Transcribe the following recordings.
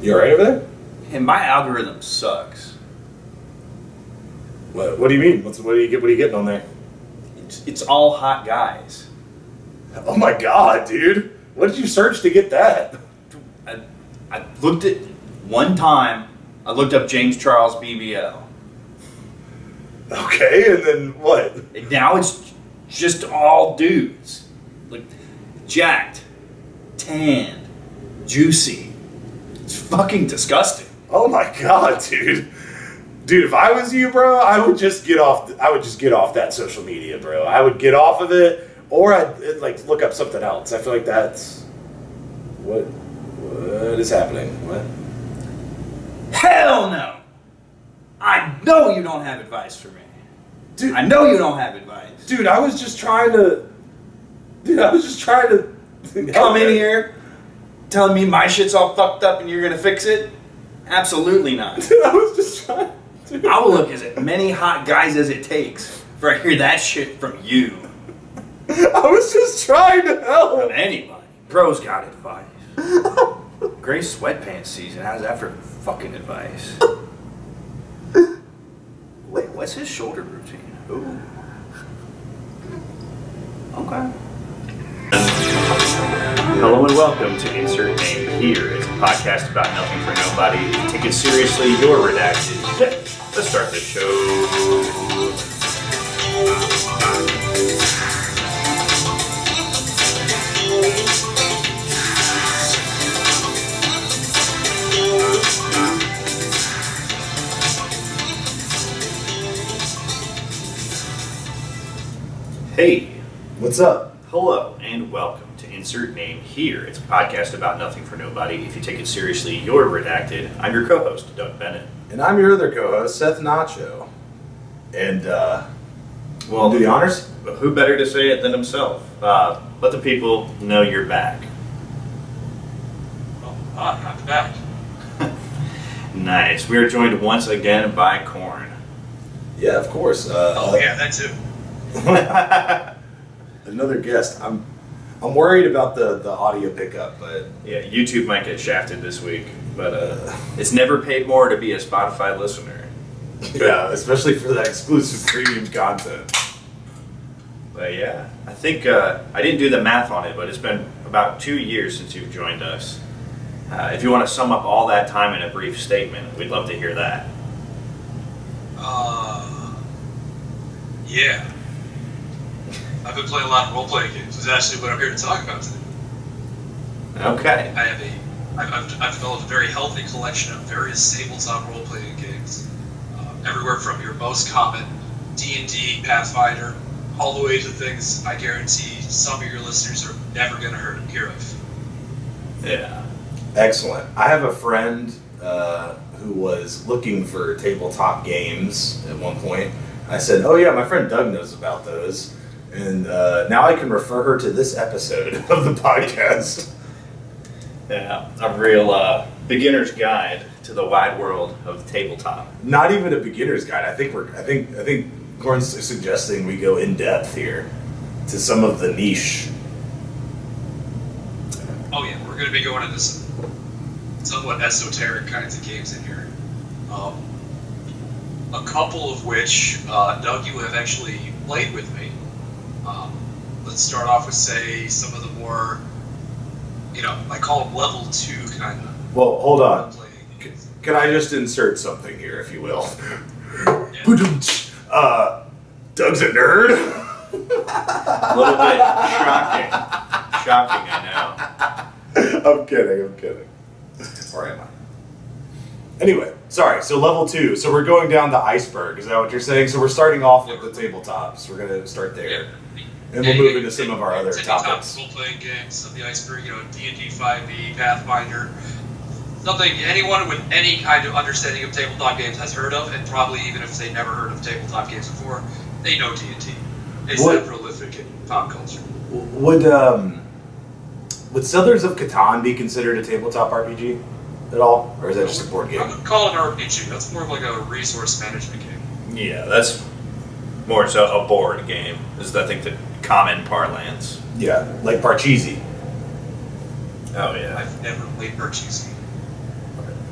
You alright over there? And my algorithm sucks. What do you mean? What are you getting on there? It's all hot guys. Oh my god, dude! What did you search to get that? I looked at one time. I looked up James Charles BBL. Okay, and then what? And now it's just all dudes, like jacked, tanned, juicy. It's fucking disgusting. Oh my god, dude! Dude, if I was you, bro, I would just get off that social media, bro. I would get off of it, or I'd look up something else. I feel like that's what is happening. What? Hell no! I know you don't have advice for me. Dude, I know you don't have advice. Dude, I was just trying to Come in here telling me my shit's all fucked up and you're gonna fix it? Absolutely not. Dude, I was just trying. Dude. I will look as many hot guys as it takes for I hear that shit from you. I was just trying to help. From anybody. Bro's got advice. Gray sweatpants season. How's that for fucking advice? Wait, what's his shoulder routine? Ooh. Okay. Hello and welcome to Insert Name Here. It's a podcast about nothing for nobody. If you take it seriously, you're redacted. Let's start the show. Hey. What's up? Hello and welcome to Insert Name Here. It's a podcast about nothing for nobody. If you take it seriously, you're redacted. I'm your co-host, Doug Bennett. And I'm your other co-host, Seth Nacho. And, well, do the honors? But who better to say it than himself? Let the people know you're back. Oh, I'm back. Nice. We are joined once again by Corn. Yeah, of course. Yeah, that too. Another guest. I'm worried about the audio pickup, but Yeah, YouTube might get shafted this week, but it's never paid more to be a Spotify listener. yeah, especially for that exclusive premium content. But yeah, I think I didn't do the math on it, but it's been about 2 years since you've joined us. If you want to sum up all that time in a brief statement, we'd love to hear that. Yeah. I've been playing a lot of role-playing games. It's actually what I'm here to talk about today. Okay. I've developed a very healthy collection of various tabletop role-playing games. Everywhere from your most common D&D, Pathfinder, all the way to things I guarantee some of your listeners are never going to hear of. Yeah. Excellent. I have a friend who was looking for tabletop games at one point. I said, "Oh yeah, my friend Doug knows about those." And now I can refer her to this episode of the podcast. Yeah, a real beginner's guide to the wide world of tabletop. Not even a beginner's guide. I think Corn's suggesting we go in depth here to some of the niche. Oh yeah, we're going to be going into some somewhat esoteric kinds of games in here. A couple of which, Doug, you have actually played with me. Let's start off with, say, some of the more, I call them level 2 kind of. Well, hold on. playing games. Can I just insert something here, if you will? Yeah. Doug's a nerd. A little bit shocking. Shocking, I know. I'm kidding. Or am I? Anyway, sorry. So level 2. So we're going down the Iceberg. Is that what you're saying? So we're starting off with the tabletops. We're gonna start there, Yeah. and we'll move into some of our other topics. Role-playing games of the Iceberg, D&D 5e, Pathfinder. Something anyone with any kind of understanding of tabletop games has heard of, and probably even if they never heard of tabletop games before, they know D&D. It's that prolific in pop culture. Would Settlers of Catan be considered a tabletop RPG at all, or is that just a board game? I would call it an RPG. That's more of like a resource management game. Yeah, that's more so a board game, is I think the common parlance. Yeah, like Parcheesi. Oh yeah. I've never played Parcheesi.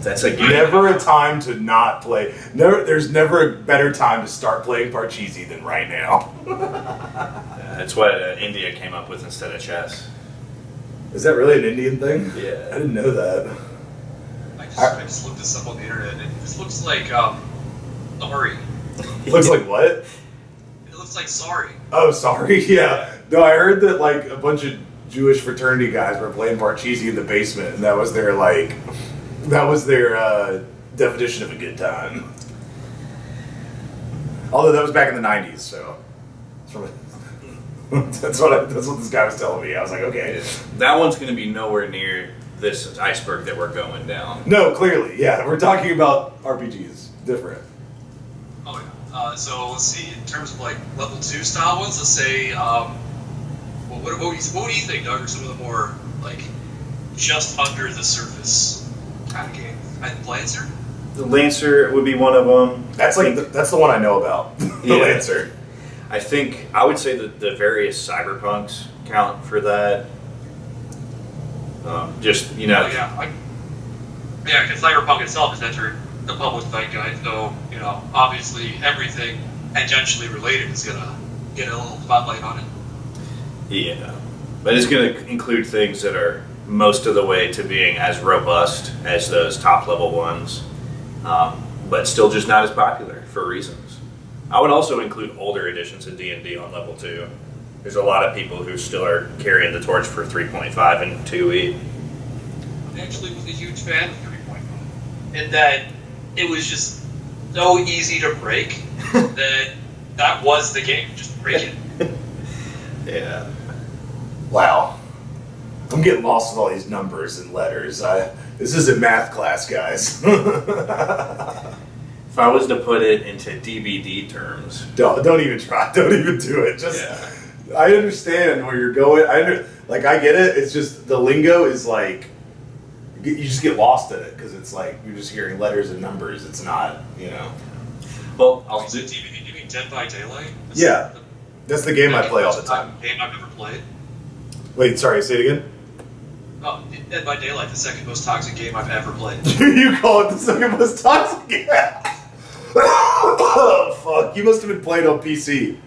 That's a game. Never a time to not play. There's never a better time to start playing Parcheesi than right now. That's what India came up with instead of chess. Is that really an Indian thing? Yeah. I didn't know that. I just looked this up on the internet, and this looks like sorry. Looks like what? It looks like sorry. Oh, sorry. Yeah. No, I heard that like a bunch of Jewish fraternity guys were playing Parcheesi in the basement, and that was their definition of a good time. Although that was back in the '90s, so that's what this guy was telling me. I was like, okay. That one's going to be nowhere near this iceberg that we're going down. No, clearly, yeah. We're talking about RPGs. Different. Oh yeah. So let's see. In terms of like level 2 style ones, let's say. What do you think, Doug? Are some of the more like just under the surface kind of game? I think Lancer. The Lancer would be one of them. That's that's the one I know about. The Lancer. I think I would say that the various cyberpunks count for that. Just you know. Oh, yeah. Because Cyberpunk itself has entered the public zeitgeist, so obviously everything tangentially related is gonna get a little spotlight on it. Yeah, but it's going to include things that are most of the way to being as robust as those top level ones, but still just not as popular for reasons. I would also include older editions of D&D on level 2. There's a lot of people who still are carrying the torch for 3.5 and 2e. I actually was a huge fan of 3.5, and that it was just so easy to break that was the game. Just break it. Yeah. Wow. I'm getting lost with all these numbers and letters. This isn't math class, guys. If I was to put it into DBD terms, don't even try. Don't even do it. I understand where you're going. I get it. It's just the lingo is like you just get lost in it because it's like you're just hearing letters and numbers. It's not, Well, Is it DVD? You mean Dead by Daylight? Yeah, that's the game I play all the time. Game I've ever played. Wait, sorry. Say it again. Oh, Dead by Daylight, the second most toxic game I've ever played. You call it the second most toxic game? Oh, fuck. You must have been playing on PC.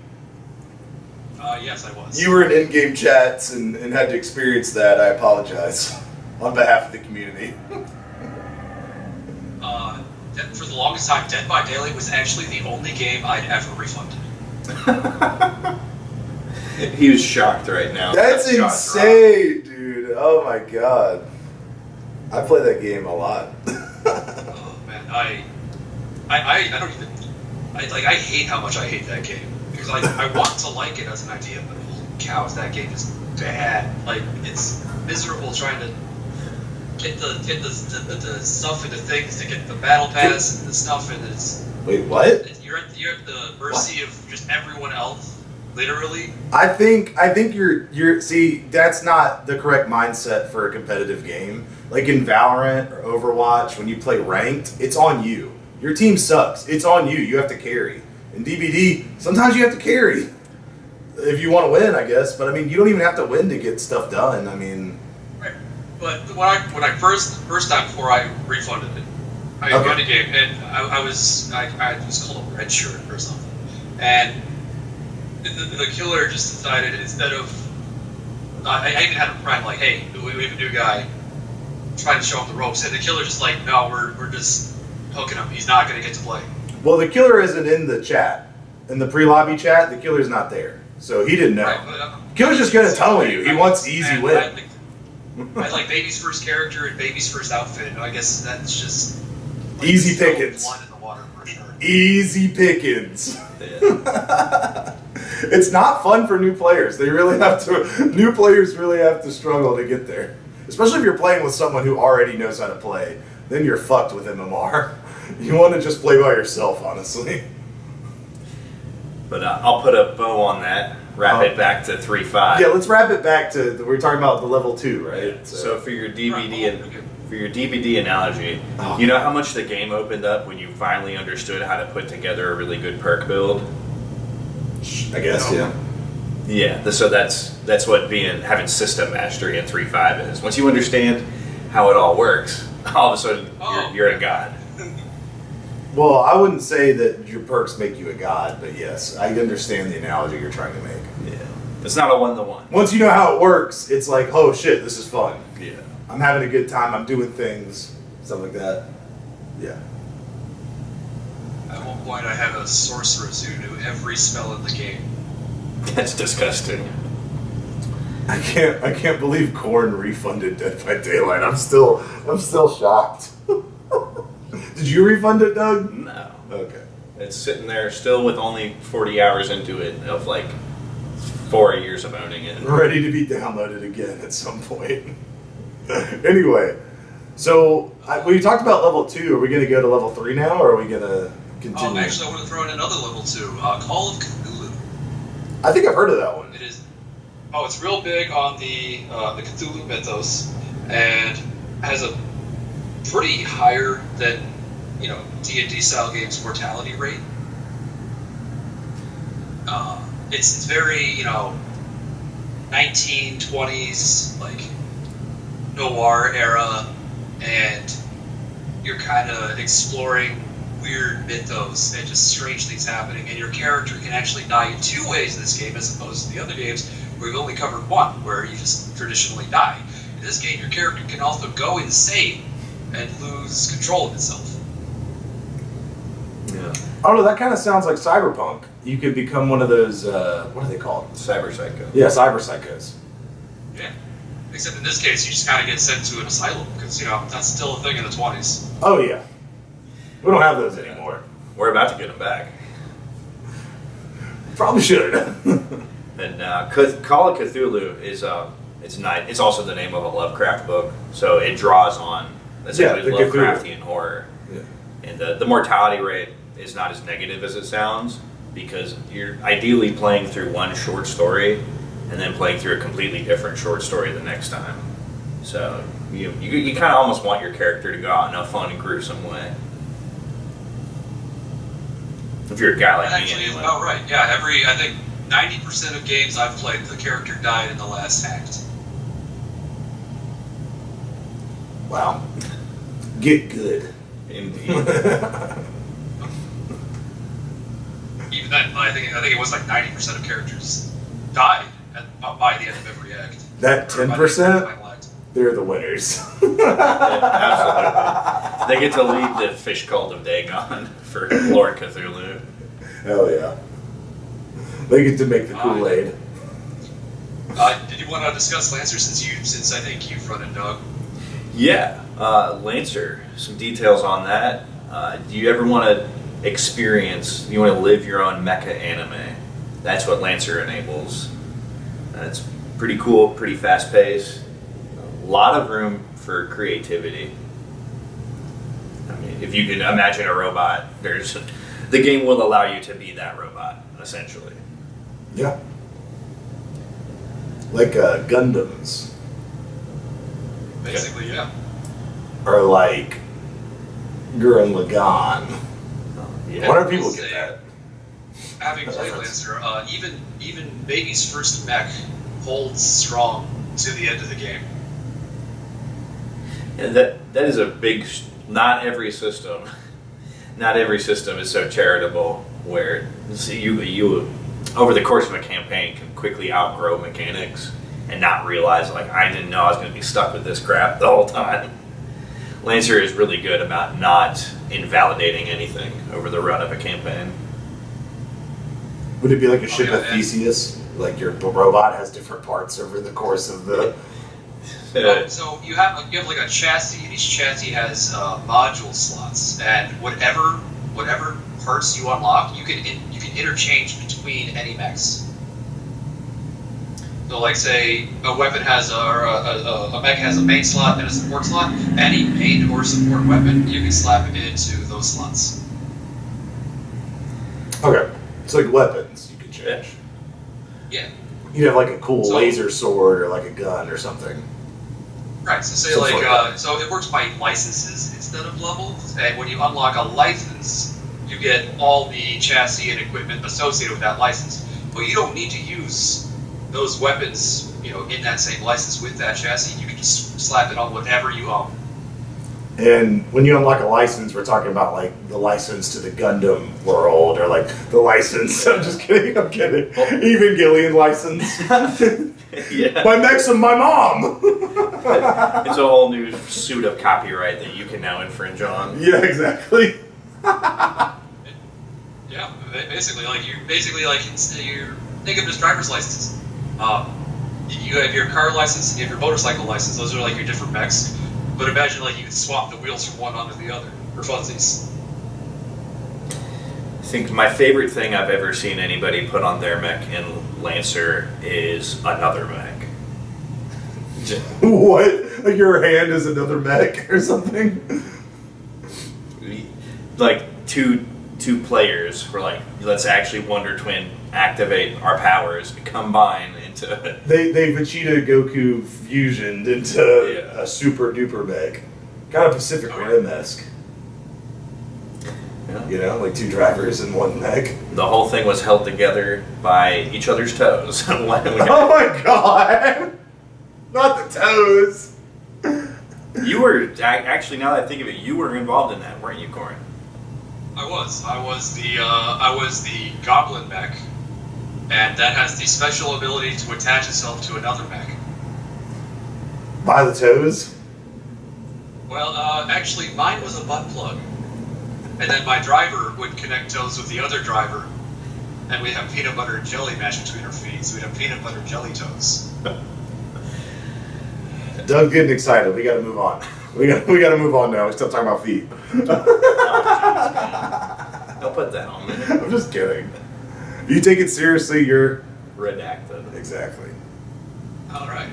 Yes, I was. You were in in-game chats and had to experience that. I apologize on behalf of the community. For the longest time, Dead by Daylight was actually the only game I'd ever refunded. he was shocked right now. That's insane, dude. Oh my god. I play that game a lot. Oh man, I don't even. I hate how much I hate that game because I want to like it as an idea, but holy cows, that game is bad. Like it's miserable trying to get the stuff into things to get the battle pass and the stuff, and it's. Wait, what? You're at the mercy of just everyone else, literally. I think you're see, that's not the correct mindset for a competitive game. Like in Valorant or Overwatch, when you play ranked, it's on you. Your team sucks. It's on you. You have to carry. In DBD, sometimes you have to carry. If you want to win, I guess. But I mean, you don't even have to win to get stuff done. I mean. Right. But when I first time before I refunded it, I got a game and I was called a red shirt or something, and the killer just decided instead of I even had a friend like, hey, we have a new guy, trying to show him the ropes, and the killer just like, no, we're just hooking him. He's not going to get to play. Well, the killer isn't in the chat. In the pre-lobby chat, the killer's not there. So he didn't know. Right, but, Killer's just going to tell you. He wants easy win. I like Baby's first character and Baby's first outfit. I guess that's just... Like, easy pickings. Blood in the water for sure. Easy pickings. Yeah. It's not fun for new players. New players really have to struggle to get there. Especially if you're playing with someone who already knows how to play. Then you're fucked with MMR. You want to just play by yourself, honestly. But I'll put a bow on that. Wrap it back to 3.5. Yeah, let's wrap it back to we're talking about the level 2, right? Yeah. So for your DBD analogy, you know how much the game opened up when you finally understood how to put together a really good perk build? I guess, yeah. Yeah, so that's what having system mastery in 3.5 is. Once you understand how it all works, all of a sudden Oh. you're a god. Well, I wouldn't say that your perks make you a god, but yes, I understand the analogy you're trying to make. Yeah. It's not a one-to-one. Once you know how it works, it's like, oh shit, this is fun. Yeah. I'm having a good time. I'm doing things, stuff like that. Yeah. At one point, I had a sorceress who knew every spell in the game. That's disgusting. I can't believe Korn refunded Dead by Daylight. I'm still shocked. Did you refund it, Doug? No. Okay. It's sitting there still with only 40 hours into it of like 4 years of owning it. Ready to be downloaded again at some point. Anyway, so we talked about level 2. Are we going to go to level 3 now, or are we going to continue? Actually, I want to throw in another level 2, Call of Cthulhu. I think I've heard of that one. It is. Oh, it's real big on the Cthulhu mythos, and has a pretty higher than D&D style games mortality rate. It's very 1920s like noir era, and you're kind of exploring weird mythos and just strange things happening, and your character can actually die in 2 ways in this game as opposed to the other games where we've only covered one, where you just traditionally die. In this game, your character can also go insane and lose control of itself. Yeah. Oh no, that kind of sounds like Cyberpunk. You could become one of those, what are they called? Cyber Psycho. Yeah, cyber psychos. Yeah. Except in this case, you just kind of get sent to an asylum, because, that's still a thing in the 20s. Oh yeah. We don't have those anymore. We're about to get them back. Probably should. And Call of Cthulhu is it's also the name of a Lovecraft book, so it draws on essentially the Lovecraftian horror. Yeah. And the mortality rate is not as negative as it sounds, because you're ideally playing through one short story and then playing through a completely different short story the next time. So you kind of almost want your character to go out in a fun and gruesome way. If you're a guy like That me, actually is anyway. about right. Yeah, I think 90% of games I've played, the character died in the last act. Wow. Get good. Indeed. Even then, I think it was like 90% of characters died by the end of every act. That Or by the end of 10%, the final act. they're the winners. Absolutely. They get to lead the fish cult of Dagon for Lord Cthulhu. Hell yeah. They get to make the Kool-Aid. Did you want to discuss Lancer since I think you've run it, Doug? Yeah, Lancer, some details on that. Do you ever want to you want to live your own mecha anime? That's what Lancer enables. It's pretty cool, pretty fast paced. A lot of room for creativity. I mean, if you can imagine a robot, the game will allow you to be that robot, essentially. Yeah. Like Gundams. Basically, yeah. Or like Gurren Lagann. Yeah. Why don't people get that? Having played Lancer, even Baby's first mech holds strong to the end of the game. And that is a big. Not every system is so charitable where you over the course of a campaign can quickly outgrow mechanics and not realize, like, I didn't know I was going to be stuck with this crap the whole time. Lancer is really good about not invalidating anything over the run of a campaign. Would it be like a ship yeah, of Theseus? Like your robot has different parts over the course of the... So you have like a chassis, and each chassis has module slots, and whatever parts you unlock, you can interchange between any mechs. So, like, say a weapon has a mech has a main slot and a support slot. Any main or support weapon, you can slap it into those slots. Okay. It's like weapons you can change. Yeah. You'd have like a cool So- laser sword or like a gun or something. Right. So say Something like like that. so it works by licenses instead of levels, and when you unlock a license, you get all the chassis and equipment associated with that license. But you don't need to use those weapons, in that same license with that chassis. You can just slap it on whatever you own. And when you unlock a license, we're talking about like the license to the Gundam world, or like the license. I'm just kidding. I'm kidding. Evangelion license. Yeah. My mech's of my mom. It's a whole new suit of copyright that you can now infringe on. Yeah, exactly. Yeah, basically, like you think of this driver's license. You have your car license, and you have your motorcycle license. Those are like your different mechs. But imagine like you could swap the wheels from one onto the other for funsies. I think my favorite thing I've ever seen anybody put on their mech in Lancer is another mech. What? Like your hand is another mech or something? Like two players were like, let's actually Wonder Twin activate our powers, combine into. They Vegeta Goku fusioned into a super duper mech, kind of Pacific Rim-esque. Yeah. You know, like two drivers in one mech. The whole thing was held together by each other's toes. Oh my god! Not the toes. You were actually, now that I think of it, you were involved in that, weren't you, Corin? I was the Goblin mech, and that has the special ability to attach itself to another mech. By the toes? Well, actually, mine was a butt plug, and then my driver would connect toes with the other driver, and we'd have peanut butter and jelly mashed between our feet, so we'd have peanut butter and jelly toes. Doug's getting excited. We gotta move on. We gotta move on now. We're still talking about feet. Don't put that on me. I'm just kidding. If you take it seriously, you're Redacted. exactly. All right,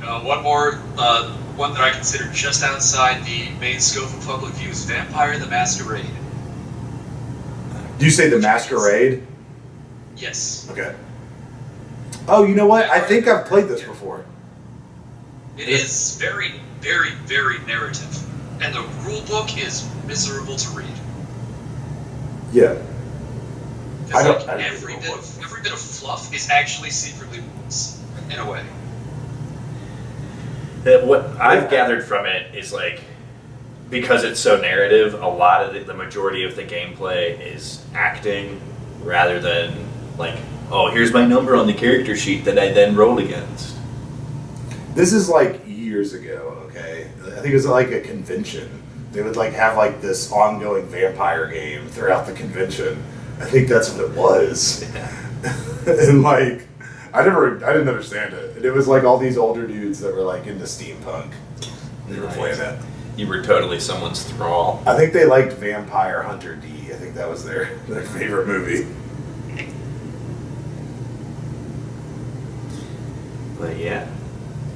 one that I consider just outside the main scope of public view is Vampire the Masquerade. Do you say the Masquerade? Yes. Okay. Oh, you know what? I think I've played this before. It is very, very, very narrative, and the rule book is miserable to read. Yeah. Because every bit of fluff is actually secretly rules, in a way. What I've gathered from it is like, because it's so narrative, a lot of the majority of the gameplay is acting rather than like, oh, here's my number on the character sheet that I then roll against. This is like years ago, okay? I think it was like a convention. They would like have like this ongoing vampire game throughout the convention. I think that's what it was. Yeah. And like, I didn't understand it. And it was like all these older dudes that were like into steampunk. They were playing it. You were totally someone's thrall. I think they liked Vampire Hunter D. I think that was their favorite movie. But yeah.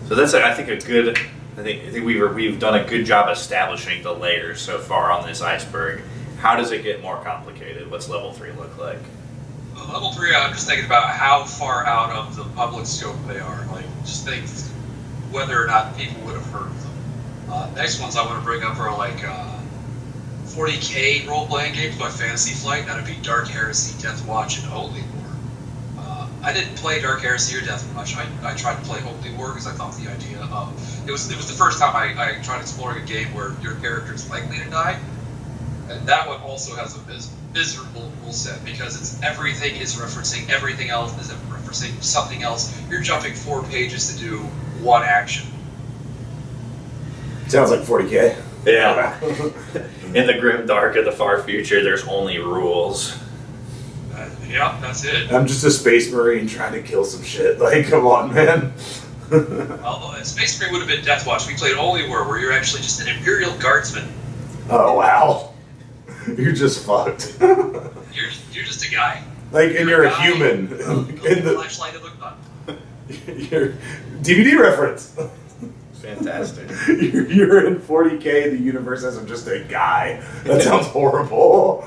So that's, I think, a good. I think we've done a good job establishing the layers so far on this iceberg. How does it get more complicated? What's level 3 look like? Level 3, I'm just thinking about how far out of the public scope they are. Like, just think whether or not people would have heard of them. Next ones I want to bring up are like 40k role-playing games by Fantasy Flight. That'd be Dark Heresy, Death Watch, and Holy War. I didn't play Dark Heresy or Death Watch. I tried to play Holy War because I thought the idea of it was the first time I tried exploring a game where your character is likely to die, and that one also has a miserable rule set because everything is referencing everything else is referencing something else. You're jumping 4 pages to do one action. Sounds like 40k. Yeah. In the grim dark of the far future, there's only rules. Yeah, that's it. I'm just a space marine trying to kill some shit. Like, come on, man. Well, Space Marine would have been Death Watch. We played Holy War, where you're actually just an Imperial Guardsman. Oh, wow. You're just fucked. You're just a guy. Like, and you're a guy, human. in the flashlight of a gun. You're DVD reference. Fantastic. You're in 40k. The universe as I'm just a guy. That sounds horrible.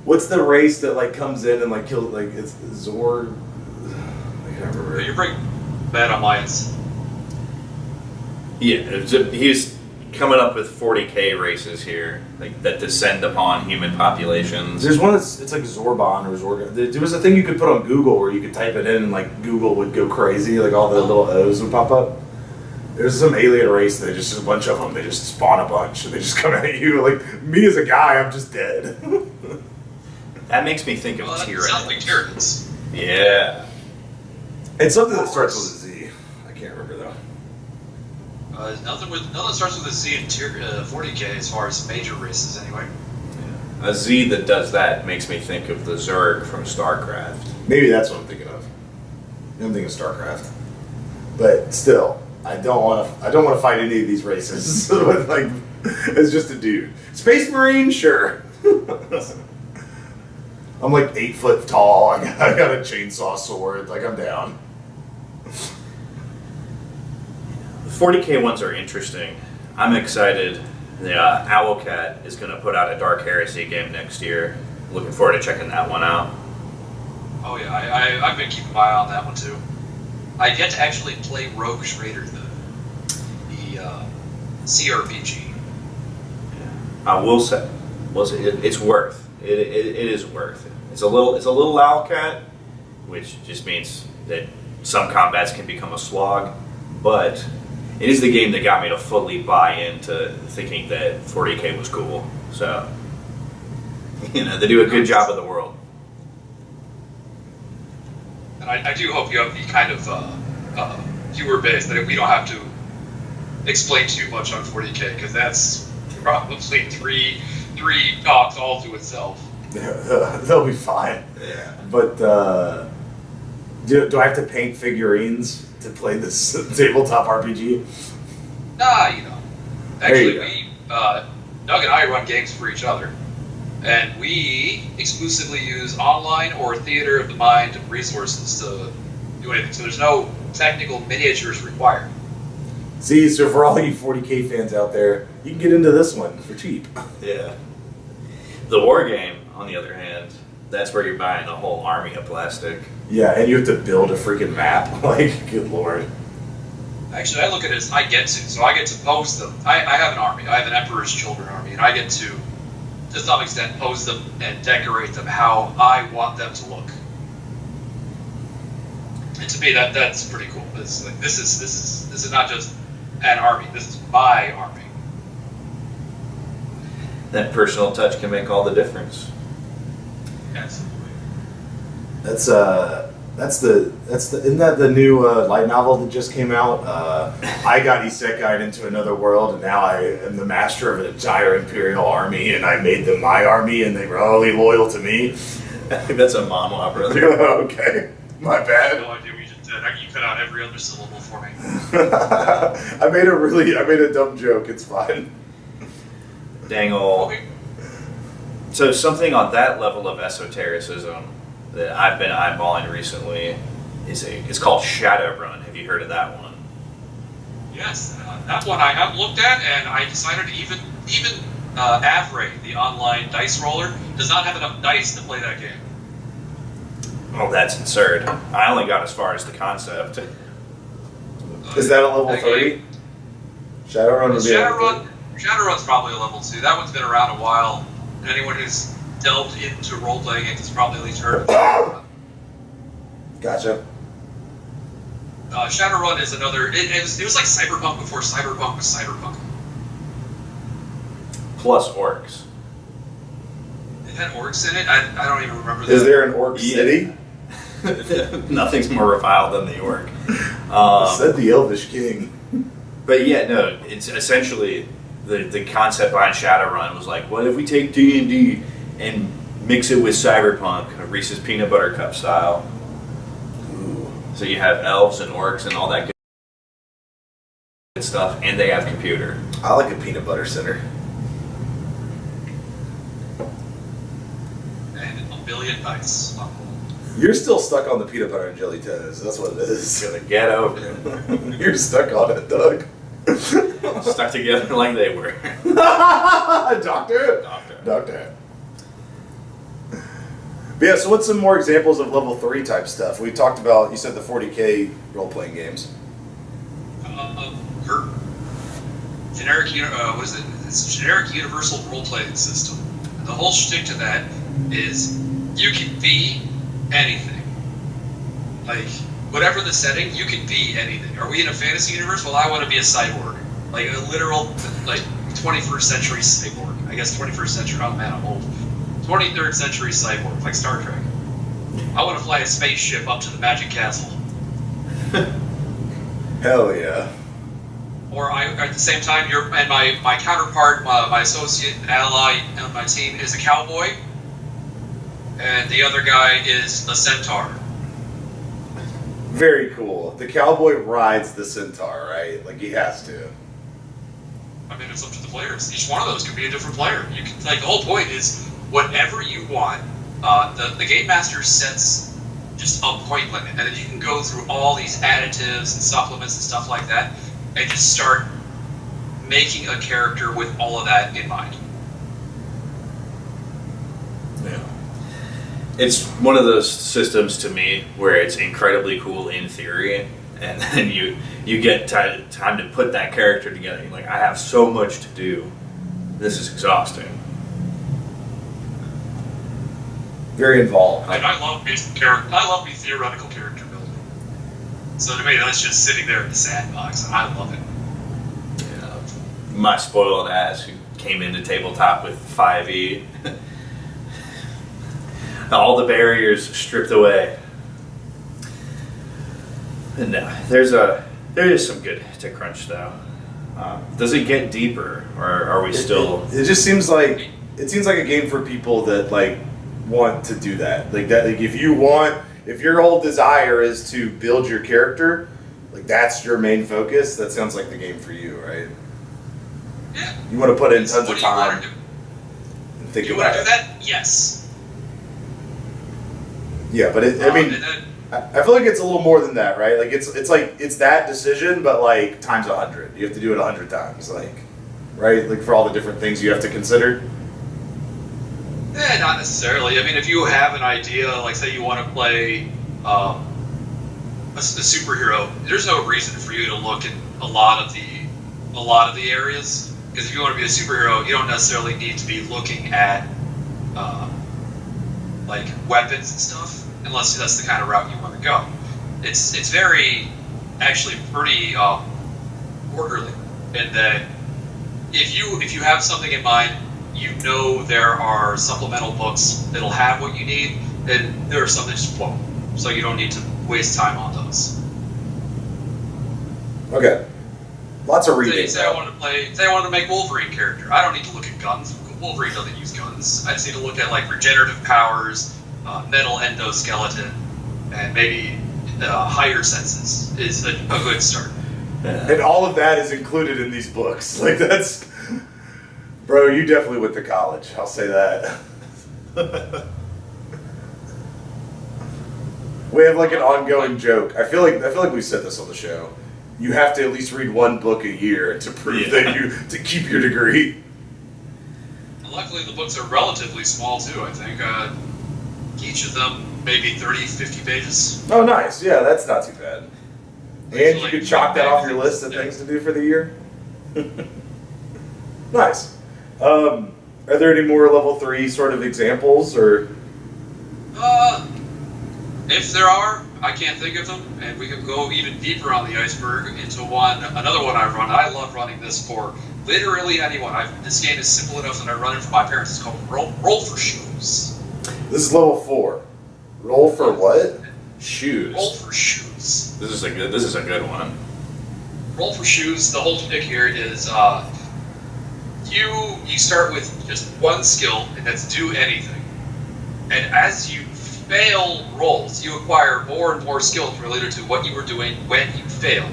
What's the race that like comes in and like kills? Like it's Zord. I can't remember. You bring Bad Alliance. Yeah, he's coming up with 40k races here, like that descend upon human populations. There's one that's it's like Zorban or Zorga. There was a thing you could put on Google where you could type it in and like Google would go crazy, like all the little O's would pop up. There's some alien race that just a bunch of them. They just spawn a bunch and they just come at you. Like me as a guy, I'm just dead. That makes me think of Well, that Tyranids. sounds like Tyranids. Yeah. It's something that starts with a Z. I can't remember though. Nothing that starts with a Z in 40k as far as major races anyway. A Z that does that makes me think of the Zerg from StarCraft. Maybe that's what I'm thinking of. I'm thinking of StarCraft. But still, I don't want to fight any of these races. Like, it's just a dude. Space Marine, sure. I'm like 8 foot tall. I got a chainsaw sword. Like, I'm down. The 40k ones are interesting. I'm excited. The Owlcat is going to put out a Dark Heresy game next year. Looking forward to checking that one out. Oh yeah, I've been keeping my eye on that one too. I get to actually play Rogue Trader, the CRPG. I will say, it's worth. It is worth it. It's a little Owlcat, which just means that some combats can become a slog, but it is the game that got me to fully buy into thinking that 40k was cool. So, they do a good job of the world. And I do hope you have the kind of viewer base that we don't have to explain too much on 40k, because that's probably three talks all to itself. They'll be fine. Yeah. But do I have to paint figurines to play this tabletop RPG? Nah, you know. There you Actually, Doug and I run games for each other, and we exclusively use online or theater of the mind resources to do anything. So there's no technical miniatures required. See, so for all you 40k fans out there, you can get into this one for cheap. Yeah. The war game, on the other hand, that's where you're buying a whole army of plastic. Yeah, and you have to build a freaking map. Like, good lord. Actually, I look at it as I get to pose them. I have an army. I have an Emperor's Children army, and I get to some extent, pose them and decorate them how I want them to look. And to me, that's pretty cool. It's like, this is not just an army. This is my army. That personal touch can make all the difference. Absolutely. Isn't that the new light novel that just came out? I got isekai'd into another world, and now I am the master of an entire imperial army, and I made them my army, and they were only loyal to me. I think that's a manhwa, brother. Okay, my I have bad. no idea what you just did. You cut out every other syllable for me. I made a dumb joke. It's fine. Dang ol'. Okay. So something on that level of esotericism that I've been eyeballing recently it's called Shadowrun. Have you heard of that one? Yes, that one I have looked at, and I decided to even Avray, the online dice roller, does not have enough dice to play that game. Oh, that's absurd. I only got as far as the concept. Is that a level That 30? game- Shadowrun would be a level 30. Shadowrun's probably a level 2. That one's been around a while. And anyone who's delved into role-playing games has probably at least heard of it. Gotcha. Shadowrun is another... It was like Cyberpunk before Cyberpunk was Cyberpunk. Plus orcs. It had orcs in it? I don't even remember that. Is there an orc Yeah. city? Nothing's more reviled than the orc. Said the Elvish King. But yeah, no, it's essentially the concept behind Shadowrun was like, what if we take D&D and mix it with Cyberpunk, a Reese's Peanut Butter Cup style? Ooh. So you have elves and orcs and all that good stuff, and they have computer. I like a peanut butter center. And a billion dice. You're still stuck on the peanut butter and jelly toes. That's what it is. Gonna get over it. You're stuck on it, Doug. Stuck together like they were. Doctor. But yeah, so what's some more examples of level 3 type stuff? We talked about, you said the 40k role-playing games. Generic, what is it? It's a generic universal role-playing system. And the whole shtick to that is you can be anything. Like, whatever the setting, you can be anything. Are we in a fantasy universe? Well, I want to be a cyborg, like a literal, like 21st century cyborg. I guess 21st century. Oh man, I'm old. 23rd century cyborg, like Star Trek. I want to fly a spaceship up to the Magic Castle. Hell yeah. Or at the same time, my counterpart, my associate ally on my team is a cowboy, and the other guy is a centaur. Very cool. The cowboy rides the centaur, right? Like he has to. I mean, it's up to the players. Each one of those can be a different player. You can, like, the whole point is whatever you want. The game master sets just a point limit, and then you can go through all these additives and supplements and stuff like that, and just start making a character with all of that in mind. Yeah. It's one of those systems to me where it's incredibly cool in theory, and then you get time to put that character together. You're like, I have so much to do. This is exhausting. Very involved. And I love me theoretical character building. So to me, that's just sitting there in the sandbox, and I love it. Yeah. My spoiled ass who came into tabletop with 5e. All the barriers stripped away. And there is some good to crunch though. Does it get deeper, or are we still? It just seems like a game for people that like want to do that. Like that. Like if your whole desire is to build your character, like that's your main focus. That sounds like the game for you, right? Yeah. You want to put in What tons do of you time want to do? and think Do you about want to it. do that? Yes. Yeah, but I mean. And then, I feel like it's a little more than that, right? Like it's that decision, but like times 100. You have to do it 100 times, like, right? Like for all the different things you have to consider. not necessarily. I mean, if you have an idea, like say you want to play a superhero, there's no reason for you to look in a lot of the areas. Because if you want to be a superhero, you don't necessarily need to be looking at like weapons and stuff, unless that's the kind of route you want to go. It's very, actually pretty orderly in that if you have something in mind, you know there are supplemental books that'll have what you need, and there are some that just won't. So you don't need to waste time on those. Okay. Lots of reading. Say I wanted to make Wolverine character. I don't need to look at guns. Wolverine doesn't use guns. I just need to look at like regenerative powers, metal endoskeleton, and maybe higher senses is a good start. Yeah. And all of that is included in these books. Like that's, bro. You definitely went to college. I'll say that. We have like an ongoing joke. I feel like we said this on the show. You have to at least read one book a year to prove that to keep your degree. Luckily, the books are relatively small too. I think each of them maybe 30, 50 pages. Oh, nice. Yeah, that's not too bad. And you like could chalk that off your things, list of yeah. things to do for the year. Nice. Are there any more level 3 sort of examples, or? If there are, I can't think of them, and we can go even deeper on the iceberg into another one I've run. I love running this for literally anyone. This game is simple enough that I run it for my parents. It's called Roll for Shoes. This is level 4. Roll for what? Shoes. Roll for Shoes. This is a good one. Roll for Shoes. The whole trick here is you start with just one skill, and that's do anything. And as you fail rolls, you acquire more and more skills related to what you were doing when you failed.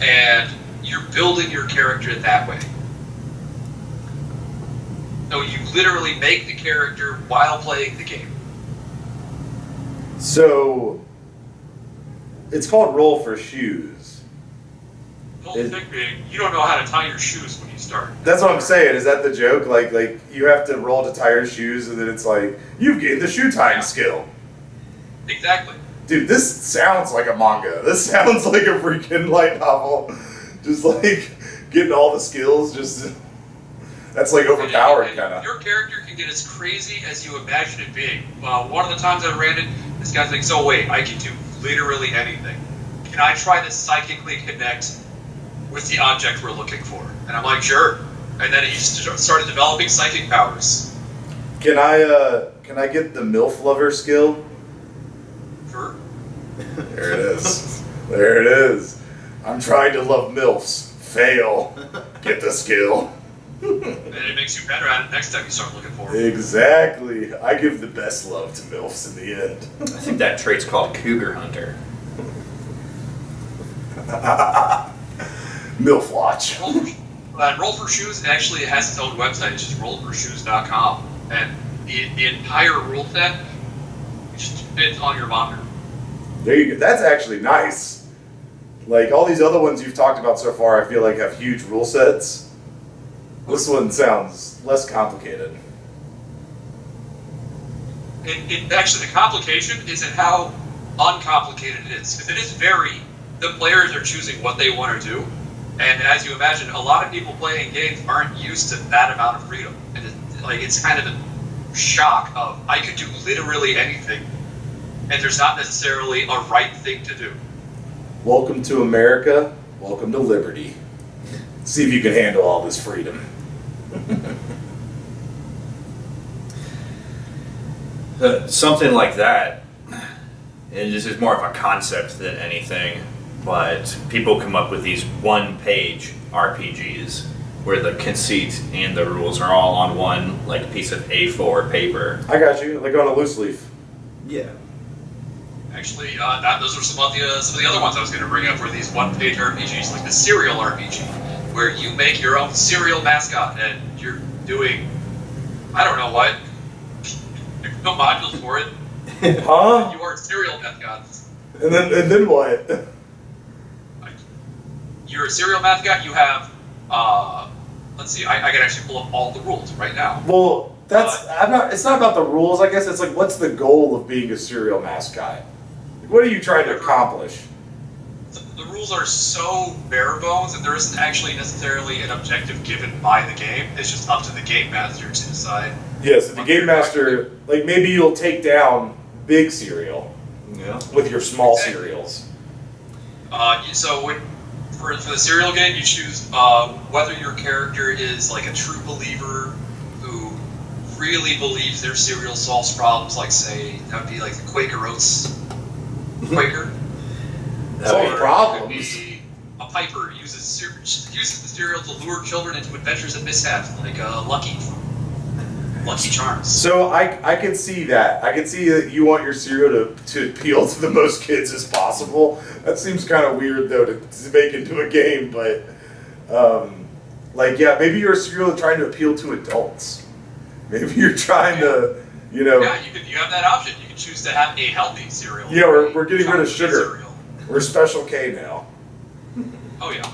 And you're building your character that way. So you literally make the character while playing the game. So, it's called Roll for Shoes. The whole thing being, you don't know how to tie your shoes when you start. That's what I'm saying. Is that the joke? Like you have to roll to tie your shoes, and then it's like you've gained the shoe tying skill. Exactly. Dude, this sounds like a manga. This sounds like a freaking light novel. Just like getting all the skills. That's like overpowered, And kind of. your character can get as crazy as you imagine it being. One of the times I ran it, the This guy thinks, oh wait, I can do literally anything. Can I try to psychically connect with the object we're looking for? And I'm like, sure. And then he started developing psychic powers. Can I get the MILF lover skill? Sure. There it is. There it is. I'm trying to love MILFs. Fail. Get the skill. And it makes you better at it next time you start looking for it. Exactly. I give the best love to MILFs in the end. I think that trait's called Cougar Hunter. MILF Watch. Roll for Shoes actually has its own website. It's just rollforshoes.com. And the entire rule set just fits on your monitor. There you go. That's actually nice. Like all these other ones you've talked about so far, I feel like have huge rule sets. This one sounds less complicated. Actually, the complication is in how uncomplicated it is. Because it is the players are choosing what they want to do. And as you imagine, a lot of people playing games aren't used to that amount of freedom. And it's kind of a shock of, I could do literally anything. And there's not necessarily a right thing to do. Welcome to America. Welcome to liberty. See if you can handle all this freedom. Something like that, and this is more of a concept than anything, but people come up with these one-page RPGs where the conceit and the rules are all on one like piece of A4 paper. I got you. Like on a loose leaf. Yeah. Actually, those are some of the other ones I was going to bring up, were these one-page RPGs, like the Serial RPG, where you make your own cereal mascot, and you're doing, I don't know what, there's no modules for it. Huh? You are cereal mascots. And then what? You're a cereal mascot. You have, let's see, I can actually pull up all the rules right now. Well, it's not about the rules, I guess. It's like, what's the goal of being a cereal mascot? What are you trying to accomplish? The rules are so bare bones that there isn't actually necessarily an objective given by the game. It's just up to the game master to decide. Yeah, so the game master, like maybe you'll take down big cereal with your small cereals. So for the cereal game, you choose whether your character is like a true believer who really believes their cereal solves problems, like say, that would be like the Quaker Oats Quaker. Solve Or problems. it could be a piper uses the cereal to lure children into adventures and mishaps, like Lucky Charms. So I can see that. I can see that you want your cereal to appeal to the most kids as possible. That seems kind of weird though to make into a game, but maybe your cereal is trying to appeal to adults. Maybe you're trying to, Yeah, you have that option. You can choose to have a healthy cereal. Yeah, we're getting rid of sugar. Cereal. We're Special K now. Oh yeah.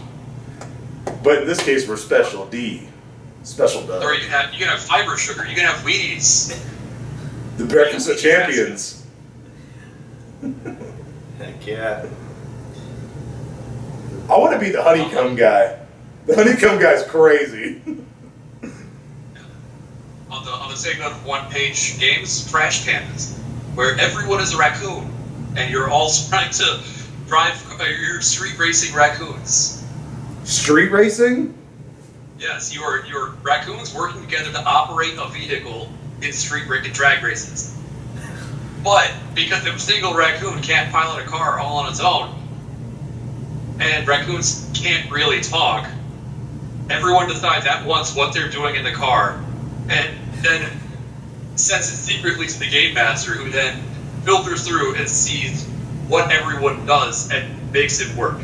But in this case, we're Special D. Special Doug. Or you can have fiber sugar. You can have Wheaties. The Breakfast of Champions. Heck yeah. I want to be the honeycomb guy. The honeycomb guy's crazy. On the same note of one-page games, Trash Pandas, where everyone is a raccoon, and you're all trying to drive your street racing raccoons. Street racing? Yes, you're raccoons working together to operate a vehicle in drag races. But because a single raccoon can't pilot a car all on its own, and raccoons can't really talk, everyone decides at once what they're doing in the car, and then sends it secretly to the game master, who then filters through and sees what everyone does and makes it work.